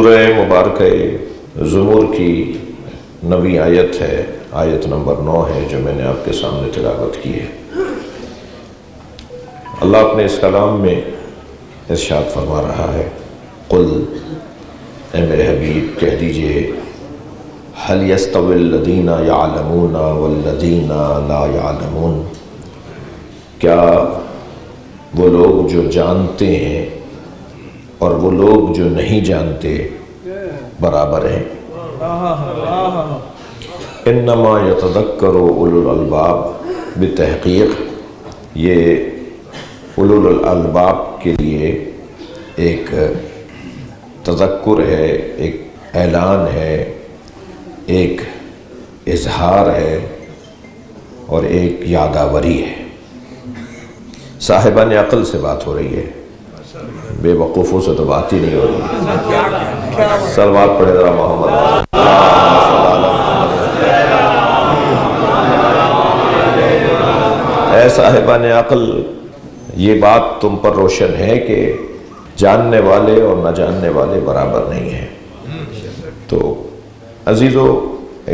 سورہ مبارکہ زمر کی 9ویں آیت ہے، آیت نمبر 9 ہے جو میں نے آپ کے سامنے تلاوت کی ہے۔ اللہ اپنے اس کلام میں ارشاد فرما رہا ہے، قل، اے میرے حبیب کہہ دیجئے، هل يستوي الذين يعلمون والذين لا يعلمون، کیا وہ لوگ جو جانتے ہیں اور وہ لوگ جو نہیں جانتے برابر ہیں؟ انما یتذکر اولو الالباب، بتحقیق یہ اولو الالباب کے لیے ایک تذکر ہے، ایک اعلان ہے، ایک اظہار ہے اور ایک یادآوری ہے۔ صاحبان عقل سے بات ہو رہی ہے، بے وقوفوں سے تو بات ہی نہیں ہو رہی۔ صلوات پڑھے ذرا محمد۔ اے صاحبان عقل، یہ بات تم پر روشن ہے کہ جاننے والے اور نہ جاننے والے برابر نہیں ہیں۔ تو عزیزو،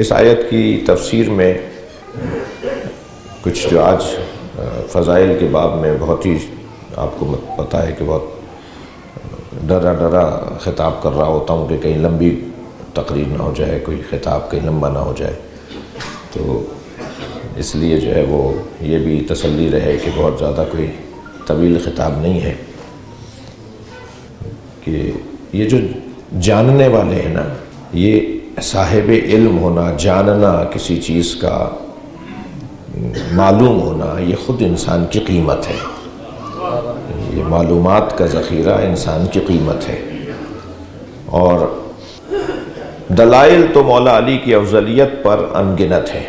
اس آیت کی تفسیر میں کچھ جو آج فضائل کے باب میں بہت ہی آپ کو پتہ ہے کہ بہت ڈرا خطاب کر رہا ہوتا ہوں کہ کہیں لمبی تقریر نہ ہو جائے، کوئی خطاب کہیں لمبا نہ ہو جائے، تو اس لیے جو ہے وہ یہ بھی تسلی رہے کہ بہت زیادہ کوئی طویل خطاب نہیں ہے، کہ یہ جو جاننے والے ہیں نا، یہ صاحب علم ہونا، جاننا، کسی چیز کا معلوم ہونا، یہ خود انسان کی قیمت ہے۔ یہ معلومات کا ذخیرہ انسان کی قیمت ہے۔ اور دلائل تو مولا علی کی افضلیت پر انگنت ہے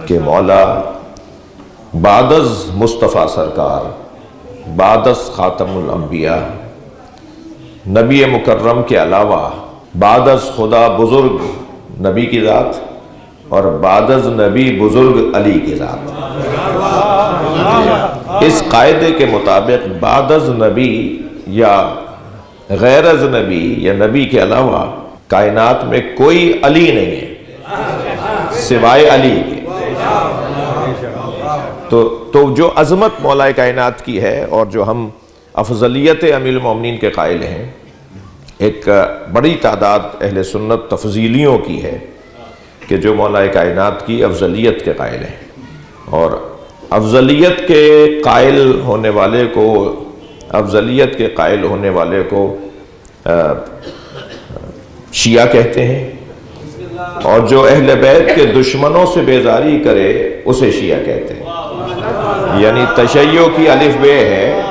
کہ مولا بعد از مصطفیٰ سرکار، بعد از خاتم الانبیاء، نبی مکرم کے علاوہ بعد از خدا بزرگ نبی کی ذات اور بعد از نبی بزرگ علی کی ذات، اس قاعدے کے مطابق بعد از نبی یا غیر از نبی یا نبی کے علاوہ کائنات میں کوئی علی نہیں ہے سوائے علی کے۔ تو جو عظمت مولا کائنات کی ہے اور جو ہم افضلیت امیر المومنین کے قائل ہیں، ایک بڑی تعداد اہل سنت تفضیلیوں کی ہے کہ جو مولا کائنات کی افضلیت کے قائل ہیں، اور افضلیت کے قائل ہونے والے کو شیعہ کہتے ہیں، اور جو اہل بیت کے دشمنوں سے بیزاری کرے اسے شیعہ کہتے ہیں۔ یعنی تشیع کی الف بے ہے،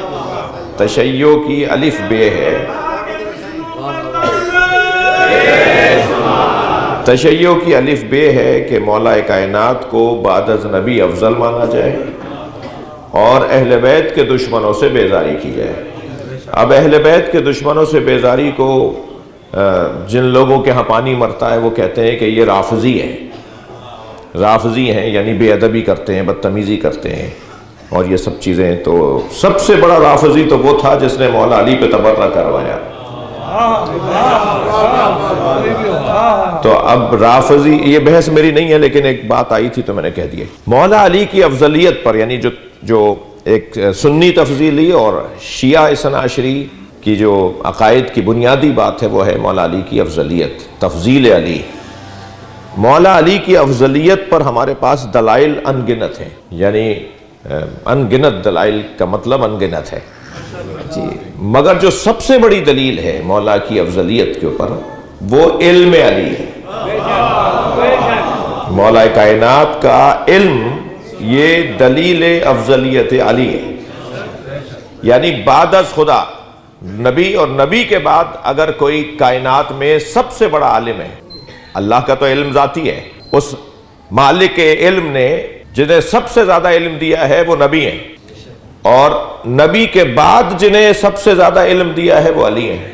تشیع کی الف بے ہے، تشیع کی الف بے ہے کہ مولا کائنات کو بعد از نبی افضل مانا جائے اور اہل بیت کے دشمنوں سے بیزاری کی جائے۔ اب اہل بیت کے دشمنوں سے بیزاری کو جن لوگوں کے ہاں پانی مرتا ہے وہ کہتے ہیں کہ یہ رافضی ہیں، رافضی ہیں یعنی بے ادبی کرتے ہیں، بدتمیزی کرتے ہیں اور یہ سب چیزیں۔ تو سب سے بڑا رافضی تو وہ تھا جس نے مولا علی پہ تبرہ کروایا۔ تو اب رافضی، یہ بحث میری نہیں ہے لیکن ایک بات آئی تھی تو میں نے کہہ دیا۔ مولا علی کی افضلیت پر، یعنی جو ایک سنی تفضیلی اور شیعہ اثنا عشری کی جو عقائد کی بنیادی بات ہے وہ ہے مولا علی کی افضلیت، تفضیل علی۔ مولا علی کی افضلیت پر ہمارے پاس دلائل انگنت ہیں، یعنی انگنت دلائل کا مطلب انگنت ہے جی، مگر جو سب سے بڑی دلیل ہے مولا کی افضلیت کے اوپر وہ علم علی ہے۔ مولا کائنات کا علم یہ دلیل افضلیت علی ہے، یعنی بعد از خدا نبی اور نبی کے بعد اگر کوئی کائنات میں سب سے بڑا عالم ہے، اللہ کا تو علم ذاتی ہے، اس مالک علم نے جنہیں سب سے زیادہ علم دیا ہے وہ نبی ہیں، اور نبی کے بعد جنہیں سب سے زیادہ علم دیا ہے وہ علی ہیں۔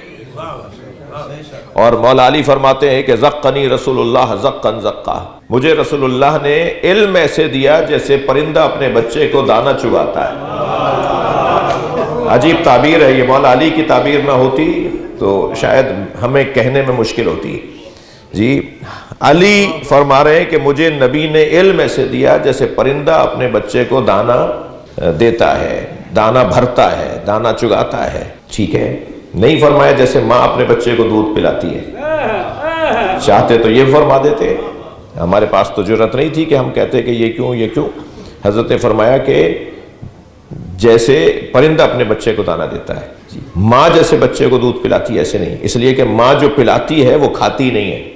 اور مولا علی فرماتے ہیں کہ زقنی رسول اللہ زقن زقا، مجھے رسول اللہ نے علم ایسے دیا جیسے پرندہ اپنے بچے کو دانہ چباتا ہے۔ عجیب تعبیر ہے یہ، مولا علی کی تعبیر نہ ہوتی تو شاید ہمیں کہنے میں مشکل ہوتی ہے. جی علی فرما رہے ہیں کہ مجھے نبی نے علم ایسے دیا جیسے پرندہ اپنے بچے کو دانا دیتا ہے، دانا بھرتا ہے، دانا چگاتا ہے. ٹھیک ہے، نہیں فرمایا جیسے ماں اپنے بچے کو دودھ پلاتی ہے. چاہتے تو یہ فرما دیتے، ہمارے پاس تو جرأت نہیں تھی کہ ہم کہتے کہ یہ کیوں. حضرت نے فرمایا کہ جیسے پرندہ اپنے بچے کو دانا دیتا ہے، ماں جیسے بچے کو دودھ پلاتی ہے ایسے نہیں. اس لیے کہ ماں جو پلاتی ہے وہ کھاتی نہیں ہے،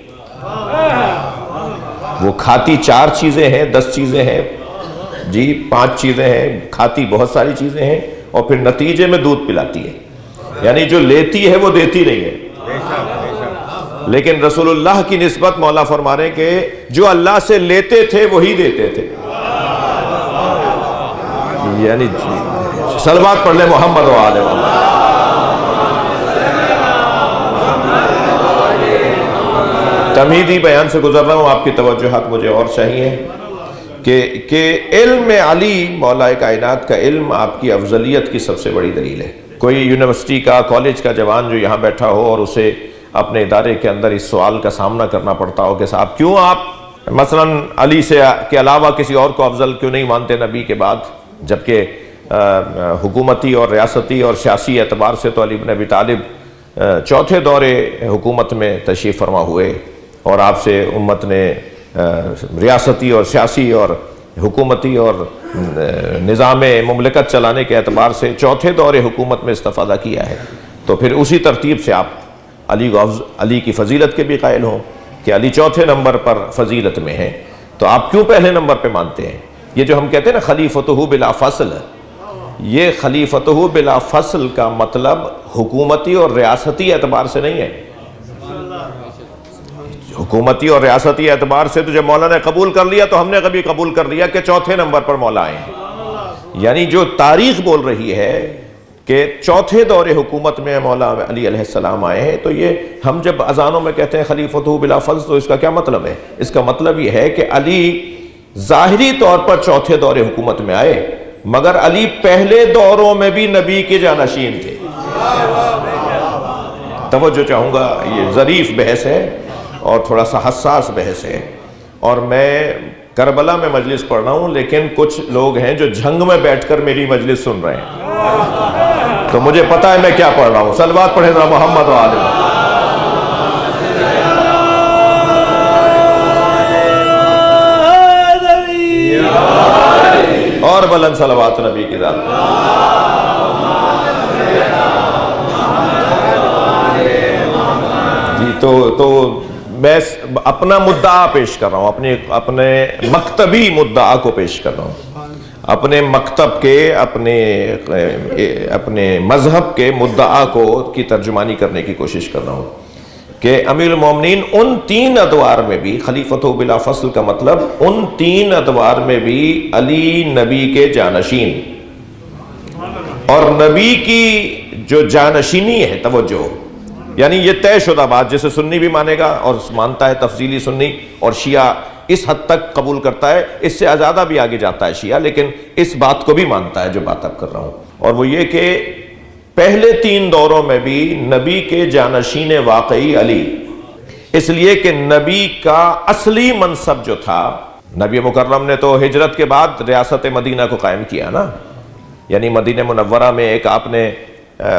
وہ کھاتی 4 چیزیں ہیں، 10 چیزیں ہیں، جی 5 چیزیں ہیں، کھاتی بہت ساری چیزیں ہیں اور پھر نتیجے میں دودھ پلاتی ہے. یعنی جو لیتی ہے وہ دیتی نہیں ہے. لیکن رسول اللہ کی نسبت مولا فرما رہے ہیں کہ جو اللہ سے لیتے تھے وہی دیتے تھے. یعنی صلوات پڑھ لیں محمد و آل محمد. تمہیدی بیان سے گزر رہا ہوں، آپ کی توجہات مجھے اور چاہیے کہ علم علی مولا کائنات کا علم آپ کی افضلیت کی سب سے بڑی دلیل ہے. کوئی یونیورسٹی کا کالج کا جوان جو یہاں بیٹھا ہو اور اسے اپنے ادارے کے اندر اس سوال کا سامنا کرنا پڑتا ہو کہ صاحب کیوں آپ مثلا علی سے کے علاوہ کسی اور کو افضل کیوں نہیں مانتے نبی کے بعد، جبکہ حکومتی اور ریاستی اور سیاسی اعتبار سے تو علی بن ابی طالب چوتھے دور حکومت میں تشریف فرما ہوئے اور آپ سے امت نے ریاستی اور سیاسی اور حکومتی اور نظام مملکت چلانے کے اعتبار سے چوتھے دور حکومت میں استفادہ کیا ہے. تو پھر اسی ترتیب سے آپ علی کی فضیلت کے بھی قائل ہوں کہ علی چوتھے نمبر پر فضیلت میں ہیں، تو آپ کیوں پہلے نمبر پہ مانتے ہیں؟ یہ جو ہم کہتے ہیں نا خلیفتہ بلا فصل، یہ خلیفتہ بلا فصل کا مطلب حکومتی اور ریاستی اعتبار سے نہیں ہے. حکومتی اور ریاستی اعتبار سے تو جب مولا نے قبول کر لیا تو ہم نے کبھی قبول کر لیا کہ چوتھے نمبر پر مولا آئے ہیں. یعنی جو تاریخ بول رہی ہے کہ چوتھے دور حکومت میں مولا علی علیہ السلام آئے ہیں، تو یہ ہم جب اذانوں میں کہتے ہیں خلیفتہ بلا فضل تو اس کا کیا مطلب ہے؟ اس کا مطلب یہ ہے کہ علی ظاہری طور پر چوتھے دور حکومت میں آئے، مگر علی پہلے دوروں میں بھی نبی کے جانشین تھے. توجہ چاہوں گا، یہ ظریف بحث ہے اور تھوڑا سا حساس بحث ہے، اور میں کربلا میں مجلس پڑھ رہا ہوں لیکن کچھ لوگ ہیں جو جھنگ میں بیٹھ کر میری مجلس سن رہے ہیں، تو مجھے پتا ہے میں کیا پڑھ رہا ہوں. صلوات پڑھیں ذرا محمد و آل محمد. اور بلند صلوات نبی کی ذات. جی تو میں اپنا مدعا پیش کر رہا ہوں، اپنے مکتبی مدعا کو پیش کر رہا ہوں، اپنے مکتب کے اپنے مذہب کے مدعا کی ترجمانی کرنے کی کوشش کر رہا ہوں کہ امیر المومنین ان 3 ادوار میں بھی، خلیفتہ بلا فصل کا مطلب ان 3 ادوار میں بھی علی نبی کے جانشین، اور نبی کی جو جانشینی ہے، توجہ، یعنی یہ طے شدہ بات جسے سنی بھی مانے گا اور مانتا ہے تفضیلی سنی، اور شیعہ اس حد تک قبول کرتا ہے، اس سے زیادہ بھی آگے جاتا ہے شیعہ، لیکن اس بات کو بھی مانتا ہے جو بات اب کر رہا ہوں، اور وہ یہ کہ پہلے 3 دوروں میں بھی نبی کے جانشین واقعی علی، اس لیے کہ نبی کا اصلی منصب جو تھا، نبی مکرم نے تو ہجرت کے بعد ریاست مدینہ کو قائم کیا نا، یعنی مدینہ منورہ میں ایک آپ نے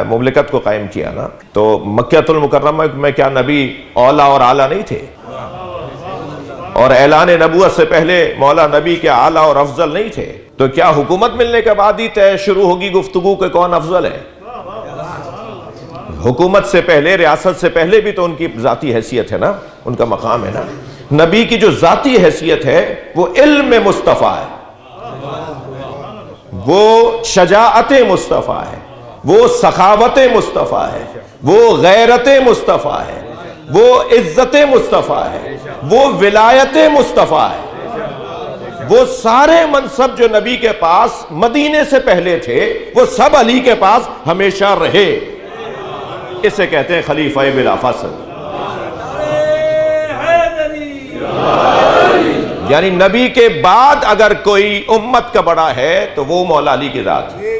مملکت کو قائم کیا نا، تو مکہ المکرمہ میں کیا نبی اولا اور اعلیٰ نہیں تھے؟ اور اعلان نبوت سے پہلے مولا نبی کے اعلیٰ اور افضل نہیں تھے؟ تو کیا حکومت ملنے کے بعد ہی طے شروع ہوگی گفتگو کہ کون افضل ہے؟ حکومت سے پہلے، ریاست سے پہلے بھی تو ان کی ذاتی حیثیت ہے نا، ان کا مقام ہے نا. نبی کی جو ذاتی حیثیت ہے وہ علم مصطفیٰ ہے، وہ شجاعت مصطفیٰ ہے، وہ سخاوت مصطفیٰ ہے، وہ غیرت مصطفیٰ ہے، وہ عزت مصطفیٰ ہے، وہ ولایت مصطفیٰ ہے. وہ سارے منصب جو نبی کے پاس مدینے سے پہلے تھے وہ سب علی کے پاس ہمیشہ رہے. اسے کہتے ہیں خلیفہ بلا فصل. یعنی نبی کے بعد اگر کوئی امت کا بڑا ہے تو وہ مولا علی کی ذات ہے.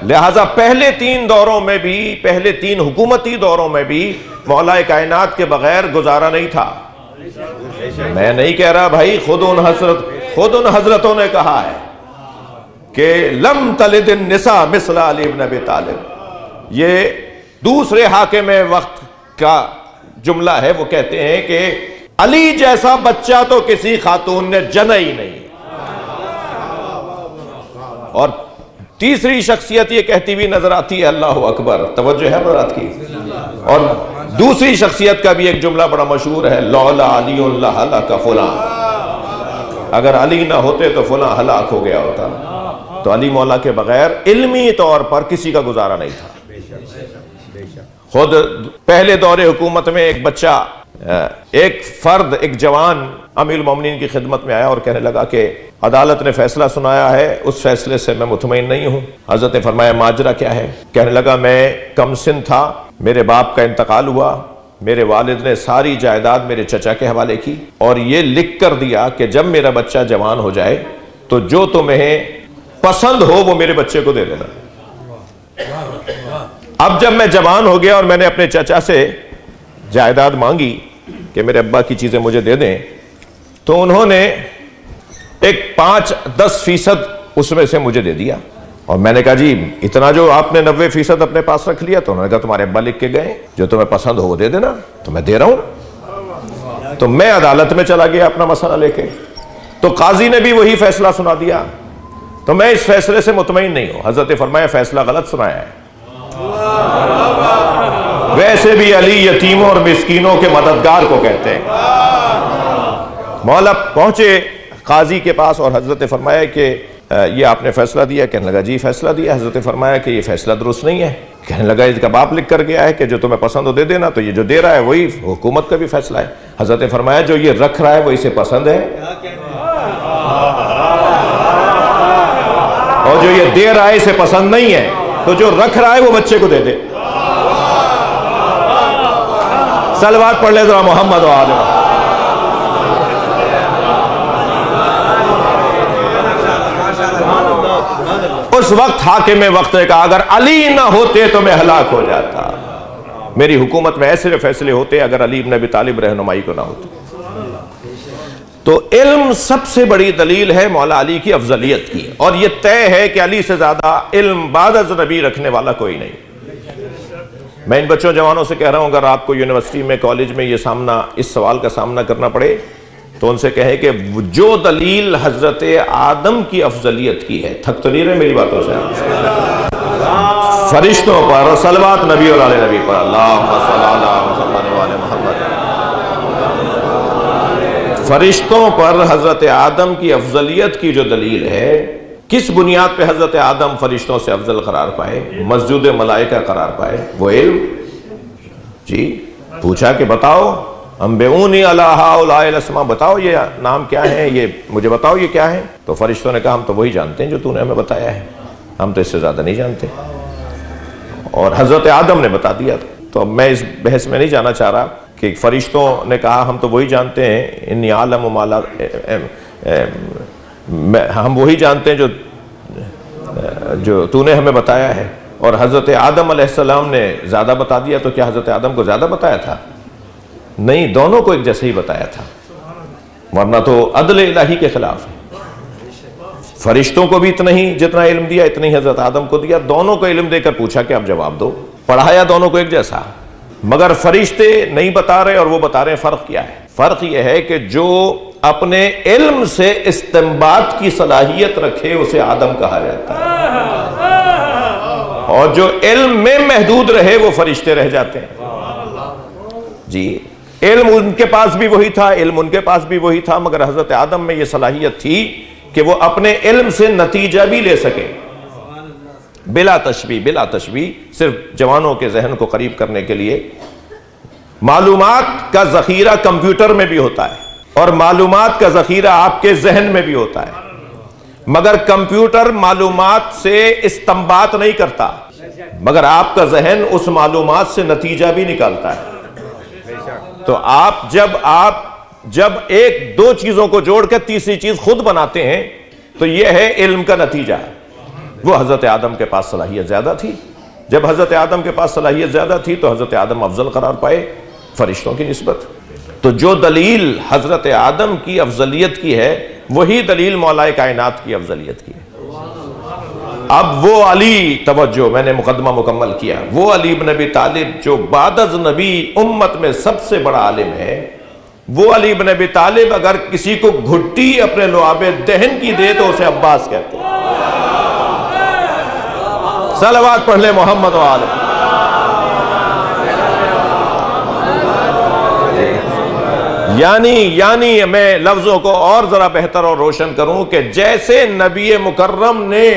لہذا پہلے 3 دوروں میں بھی، پہلے 3 حکومتی دوروں میں بھی مولا کائنات کے بغیر گزارا نہیں تھا۔ میں نہیں کہہ رہا بھائی، خود ان حضرتوں نے کہا ہے کہ لم تلد النساء مثل علی ابن ابی طالب۔ یہ دوسرے حاکم وقت کا جملہ ہے، وہ کہتے ہیں کہ علی جیسا بچہ تو کسی خاتون نے جنا ہی نہیں۔ اور تیسری شخصیت یہ کہتی ہوئی نظر آتی ہے، اللہ اکبر، توجہ ہے بات کی۔ اور دوسری شخصیت کا بھی ایک جملہ بڑا مشہور ہے، لولا علی لہلک فلاں، اگر علی نہ ہوتے تو فلاں ہلاک ہو گیا ہوتا۔ تو علی مولا کے بغیر علمی طور پر کسی کا گزارا نہیں تھا۔ خود پہلے دور حکومت میں ایک بچہ، ایک فرد، ایک جوان امیر المومنین کی خدمت میں آیا اور کہنے لگا کہ عدالت نے فیصلہ سنایا ہے، اس فیصلے سے میں مطمئن نہیں ہوں۔ حضرت نے فرمایا ماجرا کیا ہے؟ کہنے لگا میں کم سن تھا، میرے باپ کا انتقال ہوا، میرے والد نے ساری جائیداد میرے چچا کے حوالے کی اور یہ لکھ کر دیا کہ جب میرا بچہ جوان ہو جائے تو جو تمہیں پسند ہو وہ میرے بچے کو دے دینا۔ اب جب میں جوان ہو گیا اور میں نے اپنے چچا سے جائیداد مانگی کہ میرے ابا کی چیزیں مجھے دے دیں، تو انہوں نے ایک 5-10% اس میں سے مجھے دے دیا۔ اور میں نے کہا جی اتنا جو آپ نے 90% اپنے پاس رکھ لیا؟ تو انہوں نے کہا تمہارے ابا لکھ کے گئے جو تمہیں پسند ہو وہ دے دینا، تو میں دے رہا ہوں۔ تو میں عدالت میں چلا گیا اپنا مسئلہ لے کے، تو قاضی نے بھی وہی فیصلہ سنا دیا، تو میں اس فیصلے سے مطمئن نہیں ہوں۔ حضرت نے فرمایا فیصلہ غلط سنایا ہے، ویسے بھی علی یتیموں اور مسکینوں کے مددگار کو کہتے ہیں۔ مولا پہنچے قاضی کے پاس اور حضرت نے فرمایا کہ یہ آپ نے فیصلہ دیا؟ کہنے لگا جی فیصلہ دیا۔ حضرت نے فرمایا کہ یہ فیصلہ درست نہیں ہے۔ کہنے لگا اس کا باپ لکھ کر گیا ہے کہ جو تمہیں پسند ہو دے دینا، تو یہ جو دے رہا ہے وہی حکومت کا بھی فیصلہ ہے۔ حضرت نے فرمایا جو یہ رکھ رہا ہے وہ اسے پسند ہے، اور جو یہ دے رہا ہے اسے پسند نہیں ہے، تو جو رکھ رہا ہے وہ بچے کو دے دے۔ صلوات پڑھ لے ذرا محمد و آل محمد۔ اس وقت حاکم وقت نے کہا اگر علی نہ ہوتے تو میں ہلاک ہو جاتا، میری حکومت میں ایسے فیصلے ہوتے اگر علی ابن ابی طالب رہنمائی کو نہ ہوتے۔ تو علم سب سے بڑی دلیل ہے مولا علی کی افضلیت کی، اور یہ طے ہے کہ علی سے زیادہ علم بعد از نبی رکھنے والا کوئی نہیں۔ میں ان بچوں جوانوں سے کہہ رہا ہوں اگر آپ کو یونیورسٹی میں کالج میں اس سوال کا سامنا کرنا پڑے تو ان سے کہیں کہ جو دلیل حضرت آدم کی افضلیت کی ہے، تھک تو نہیں رہے میری باتوں سے؟ فرشتوں پر صلوات نبی اور آل نبی پر، اللہم صلی اللہ محمد و آل محمد۔ فرشتوں پر حضرت آدم کی افضلیت کی جو دلیل ہے، کس بنیاد پہ حضرت آدم فرشتوں سے افضل قرار پائے، مسجود ملائکہ قرار پائے؟ وہ علم۔ جی پوچھا کہ بتاؤ انبئونی علی ہؤلاء الاسماء، بتاؤ یہ نام کیا ہے، یہ مجھے بتاؤ یہ کیا ہے؟ تو فرشتوں نے کہا ہم تو وہی جانتے ہیں جو تو نے ہمیں بتایا ہے، ہم تو اس سے زیادہ نہیں جانتے۔ اور حضرت آدم نے بتا دیا۔ تو اب میں اس بحث میں نہیں جانا چاہ رہا کہ فرشتوں نے کہا ہم تو وہی جانتے ہیں، انی عالم ما لا، ہم وہی جانتے ہیں جو تو نے ہمیں بتایا ہے۔ اور حضرت آدم علیہ السلام نے زیادہ بتا دیا، تو کیا حضرت آدم کو زیادہ بتایا تھا؟ نہیں، دونوں کو ایک جیسے ہی بتایا تھا، ورنہ تو عدل الہی کے خلاف ہے۔ فرشتوں کو بھی اتنا ہی جتنا علم دیا اتنا ہی حضرت آدم کو دیا، دونوں کو علم دے کر پوچھا کہ اب جواب دو، پڑھایا دونوں کو ایک جیسا، مگر فرشتے نہیں بتا رہے اور وہ بتا رہے ہیں۔ فرق کیا ہے؟ فرق یہ ہے کہ جو اپنے علم سے استنباط کی صلاحیت رکھے اسے آدم کہا جاتا ہے، اور جو علم میں محدود رہے وہ فرشتے رہ جاتے ہیں۔ جی علم ان کے پاس بھی وہی تھا، علم ان کے پاس بھی وہی تھا، مگر حضرت آدم میں یہ صلاحیت تھی کہ وہ اپنے علم سے نتیجہ بھی لے سکے، بلا تشبیہ، صرف جوانوں کے ذہن کو قریب کرنے کے لیے۔ معلومات کا ذخیرہ کمپیوٹر میں بھی ہوتا ہے، اور معلومات کا ذخیرہ آپ کے ذہن میں بھی ہوتا ہے، مگر کمپیوٹر معلومات سے استنباط نہیں کرتا، مگر آپ کا ذہن اس معلومات سے نتیجہ بھی نکالتا ہے۔ تو جب ایک دو چیزوں کو جوڑ کے تیسری چیز خود بناتے ہیں تو یہ ہے علم کا نتیجہ۔ وہ حضرت آدم کے پاس صلاحیت زیادہ تھی. جب حضرت آدم کے پاس صلاحیت زیادہ تھی تو حضرت آدم افضل قرار پائے فرشتوں کی نسبت. تو جو دلیل حضرت آدم کی افضلیت کی ہے وہی دلیل مولا کائنات کی افضلیت کی ہے. اب وہ علی، توجہ، میں نے مقدمہ مکمل کیا، وہ علی بن ابی طالب جو بعد از نبی امت میں سب سے بڑا عالم ہے، وہ علی بن ابی طالب اگر کسی کو گھٹی اپنے لعاب دہن کی دے تو اسے عباس کہتے ہیں. صلوات پڑھ لے محمد و آل. یعنی میں لفظوں کو اور ذرا بہتر اور روشن کروں کہ جیسے نبی مکرم نے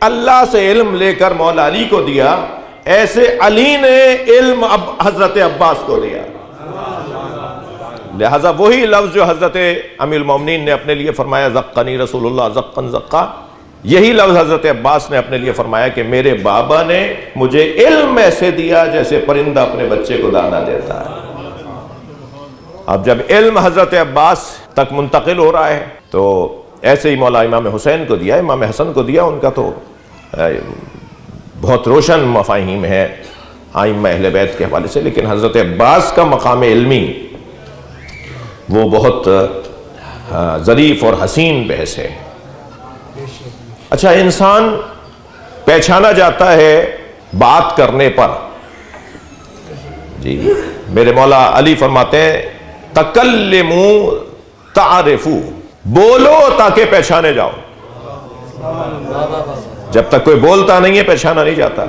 اللہ سے علم لے کر مولا علی کو دیا، ایسے علی نے علم حضرت عباس کو دیا. لہذا وہی لفظ جو حضرت امیر المومنین نے اپنے لیے فرمایا زقنی رسول اللہ زقن زقا، یہی لفظ حضرت عباس نے اپنے لیے فرمایا کہ میرے بابا نے مجھے علم ایسے دیا جیسے پرندہ اپنے بچے کو دانہ دیتا ہے. اب جب علم حضرت عباس تک منتقل ہو رہا ہے تو ایسے ہی مولا امام حسین کو دیا، امام حسن کو دیا. ان کا تو بہت روشن مفاہیم ہے ائمہ اہل بیت کے حوالے سے، لیکن حضرت عباس کا مقام علمی وہ بہت ظریف اور حسین بحث ہے. اچھا، انسان پہچانا جاتا ہے بات کرنے پر. جی میرے مولا علی فرماتے ہیں تکلموا تعرفوا، بولو تاکہ پہچانے جاؤ. جب تک کوئی بولتا نہیں ہے پہچانا نہیں جاتا.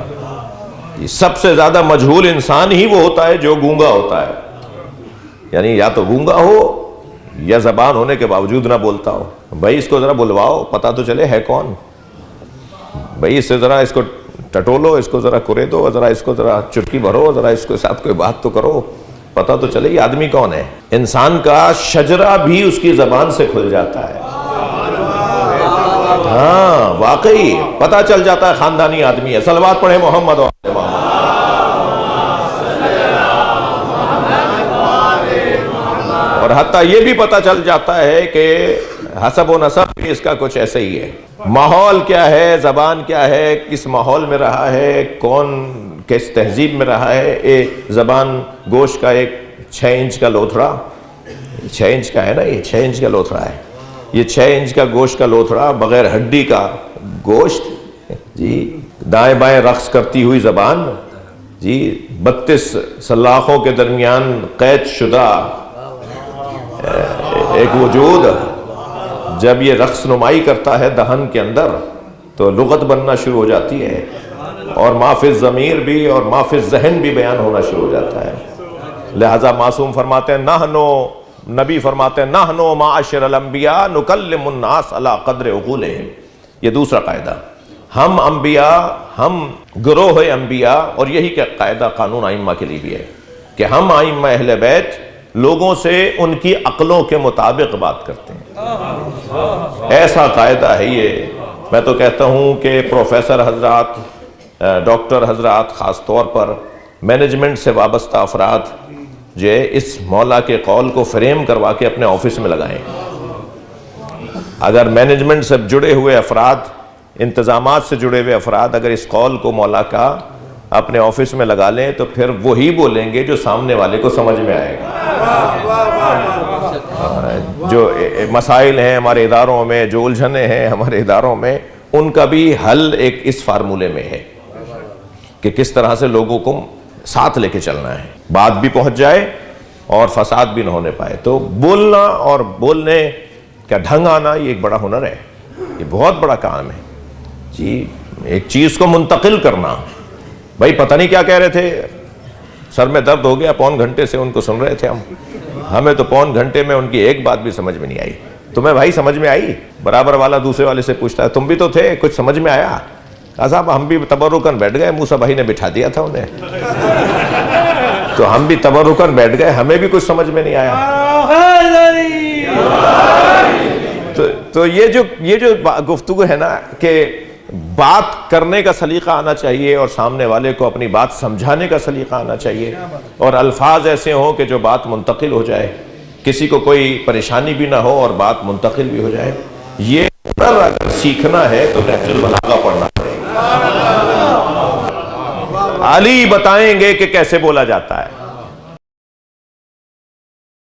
سب سے زیادہ مجہول انسان ہی وہ ہوتا ہے جو گونگا ہوتا ہے، یعنی یا تو گونگا ہو یا زبان ہونے کے باوجود نہ بولتا ہو. بھائی اس کو ذرا بلواؤ پتہ تو چلے ہے کون، بھائی اس سے ذرا اس کو ٹٹولو، اس کو ذرا کرے دو، ذرا اس کو ذرا چٹکی بھرو، ذرا اس کے ساتھ کوئی بات تو کرو، پتہ تو چلے یہ آدمی کون ہے. انسان کا شجرہ بھی اس کی زبان سے کھل جاتا ہے. ہاں واقعی پتہ چل جاتا ہے خاندانی آدمی ہے. صلوات پڑھے محمد و آل محمد. اور حتیٰ یہ بھی پتہ چل جاتا ہے کہ حسب و نسب بھی اس کا کچھ ایسے ہی ہے. ماحول کیا ہے، زبان کیا ہے، کس ماحول میں رہا ہے، کون کس تہذیب میں رہا ہے. زبان گوشت کا ایک 6 انچ کا لوتھڑا، 6 انچ کا ہے نا، یہ 6 انچ کا لوتھڑا ہے. یہ 6 انچ کا گوشت کا لوتھڑا بغیر ہڈی کا گوشت، جی دائیں بائیں رقص کرتی ہوئی زبان، جی 32 سلاخوں کے درمیان قید شدہ ایک وجود جب یہ رقص نمائی کرتا ہے دہن کے اندر تو لغت بننا شروع ہو جاتی ہے، اور ما فی الضمیر بھی اور ما فی الذہن بھی بیان ہونا شروع ہو جاتا ہے. لہذا معصوم فرماتے ہیں نبی فرماتے ہیں نحنو معاشر الانبیاء نکلم الناس علی قدر عقولہم. یہ دوسرا قاعدہ، ہم انبیاء، ہم گروہ انبیاء، اور یہی کہ قاعدہ قانون ائمہ کے لیے بھی ہے کہ ہم ائمہ اہل بیت لوگوں سے ان کی عقلوں کے مطابق بات کرتے ہیں. ایسا قاعدہ ہے یہ. میں تو کہتا ہوں کہ پروفیسر حضرات، ڈاکٹر حضرات، خاص طور پر مینجمنٹ سے وابستہ افراد جو اس مولا کے قول کو فریم کروا کے اپنے آفس میں لگائیں. اگر مینجمنٹ سے جڑے ہوئے افراد، انتظامات سے جڑے ہوئے افراد اگر اس قول کو مولا کا اپنے آفس میں لگا لیں تو پھر وہی بولیں گے جو سامنے والے کو سمجھ میں آئے گا. جو مسائل ہیں ہمارے اداروں میں، جو الجھنیں ہیں ہمارے اداروں میں، ان کا بھی حل ایک اس فارمولے میں ہے کہ کس طرح سے لوگوں کو ساتھ لے کے چلنا ہے، بات بھی پہنچ جائے اور فساد بھی نہ ہونے پائے. تو بولنا اور بولنے کا ڈھنگ آنا یہ ایک بڑا ہنر ہے، یہ بہت بڑا کام ہے. جی ایک چیز کو منتقل کرنا. بھائی پتہ نہیں کیا کہہ رہے تھے، سر میں درد ہو گیا، پون گھنٹے سے ان کو سن رہے تھے ہمیں تو پون گھنٹے میں ان کی ایک بات بھی سمجھ میں نہیں آئی. تمہیں بھائی سمجھ میں آئی؟ برابر والا دوسرے والے سے پوچھتا ہے تم بھی تو تھے، کچھ سمجھ میں آیا؟ کہا صاحب ہم بھی تبرکن بیٹھ گئے، موسیٰ بھائی نے بٹھا دیا تھا انہیں تو ہم بھی تبرکن بیٹھ گئے، ہمیں بھی کچھ سمجھ میں نہیں آیا. تو یہ جو گفتگو ہے نا کہ بات کرنے کا سلیقہ آنا چاہیے اور سامنے والے کو اپنی بات سمجھانے کا سلیقہ آنا چاہیے، اور الفاظ ایسے ہوں کہ جو بات منتقل ہو جائے، کسی کو کوئی پریشانی بھی نہ ہو اور بات منتقل بھی ہو جائے. یہ اگر سیکھنا ہے تو نہج البلاغہ پڑھنا پڑے گا. علی بتائیں گے کہ کیسے بولا جاتا ہے.